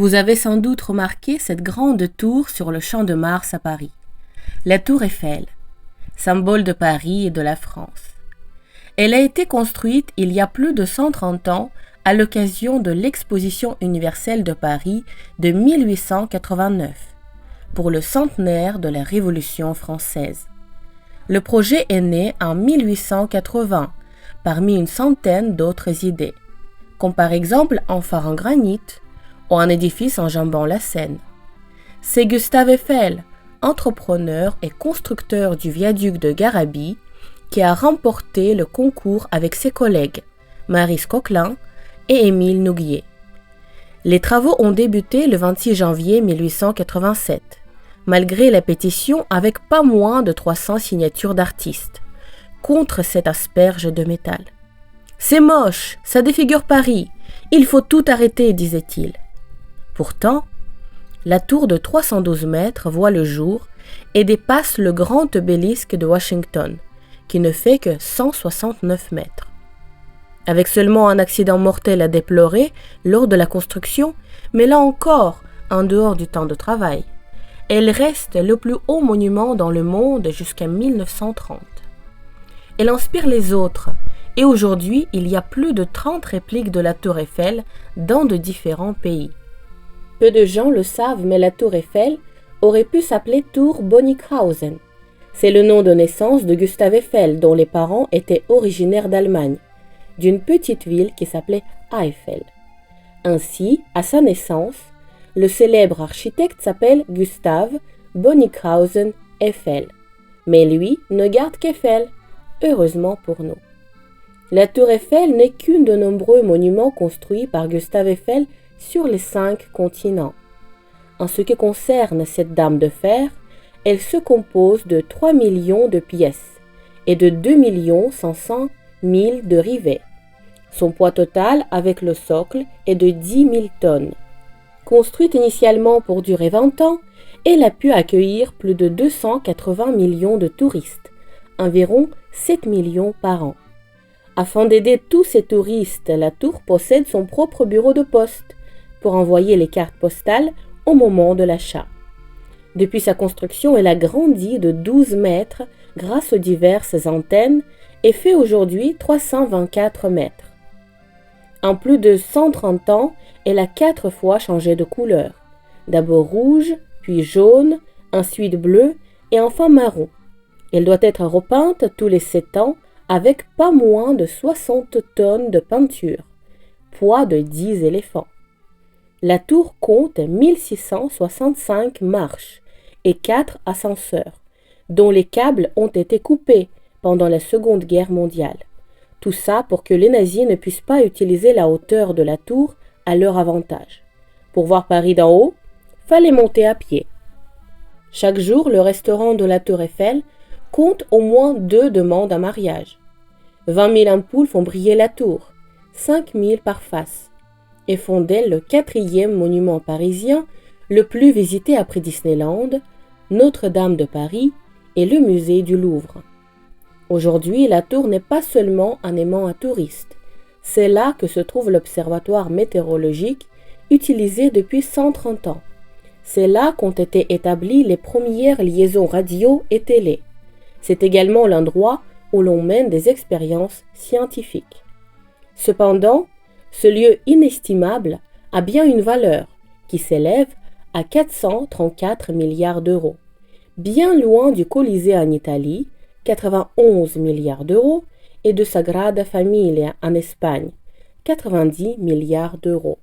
Vous avez sans doute remarqué cette grande tour sur le Champ de Mars à Paris. La tour Eiffel, symbole de Paris et de la France. Elle a été construite il y a plus de 130 ans à l'occasion de l'Exposition universelle de Paris de 1889, pour le centenaire de la Révolution française. Le projet est né en 1880, parmi une centaine d'autres idées, comme par exemple un phare en granit, ou un édifice enjambant la Seine. C'est Gustave Eiffel, entrepreneur et constructeur du viaduc de Garabit, qui a remporté le concours avec ses collègues Maurice Coquelin et Émile Nouguier. Les travaux ont débuté le 26 janvier 1887, malgré la pétition avec pas moins de 300 signatures d'artistes, contre cette asperge de métal. « C'est moche, ça défigure Paris, il faut tout arrêter », disait-il. Pourtant, la tour de 312 mètres voit le jour et dépasse le grand obélisque de Washington, qui ne fait que 169 mètres. Avec seulement un accident mortel à déplorer lors de la construction, mais là encore, en dehors du temps de travail, elle reste le plus haut monument dans le monde jusqu'à 1930. Elle inspire les autres, et aujourd'hui, il y a plus de 30 répliques de la tour Eiffel dans de différents pays. Peu de gens le savent, mais la tour Eiffel aurait pu s'appeler tour Bonnickhausen. C'est le nom de naissance de Gustave Eiffel, dont les parents étaient originaires d'Allemagne, d'une petite ville qui s'appelait Eifel. Ainsi, à sa naissance, le célèbre architecte s'appelle Gustave Bonnickhausen Eiffel. Mais lui ne garde qu'Eiffel, heureusement pour nous. La tour Eiffel n'est qu'une de nombreux monuments construits par Gustave Eiffel sur les 5 continents. En ce qui concerne cette dame de fer, elle se compose de 3 millions de pièces et de 2 500 000 de rivets. Son poids total avec le socle est de 10 000 tonnes. Construite initialement pour durer 20 ans, elle a pu accueillir plus de 280 millions de touristes, environ 7 millions par an. Afin d'aider tous ces touristes, la tour possède son propre bureau de poste pour envoyer les cartes postales au moment de l'achat. Depuis sa construction, elle a grandi de 12 mètres grâce aux diverses antennes et fait aujourd'hui 324 mètres. En plus de 130 ans, elle a 4 fois changé de couleur. D'abord rouge, puis jaune, ensuite bleu et enfin marron. Elle doit être repeinte tous les 7 ans avec pas moins de 60 tonnes de peinture, poids de 10 éléphants. La tour compte 1665 marches et 4 ascenseurs, dont les câbles ont été coupés pendant la Seconde Guerre mondiale. Tout ça pour que les nazis ne puissent pas utiliser la hauteur de la tour à leur avantage. Pour voir Paris d'en haut, fallait monter à pied. Chaque jour, le restaurant de la tour Eiffel compte au moins 2 demandes en mariage. 20 000 ampoules font briller la tour, 5 000 par face, et font d'elle le 4e monument parisien le plus visité après Disneyland, Notre-Dame de Paris et le musée du Louvre. Aujourd'hui, la tour n'est pas seulement un aimant à touristes. C'est là que se trouve l'observatoire météorologique utilisé depuis 130 ans. C'est là qu'ont été établies les premières liaisons radio et télé. C'est également l'endroit où l'on mène des expériences scientifiques. Cependant, ce lieu inestimable a bien une valeur qui s'élève à 434 milliards d'euros, bien loin du Colisée en Italie, 91 milliards d'euros, et de Sagrada Familia en Espagne, 90 milliards d'euros.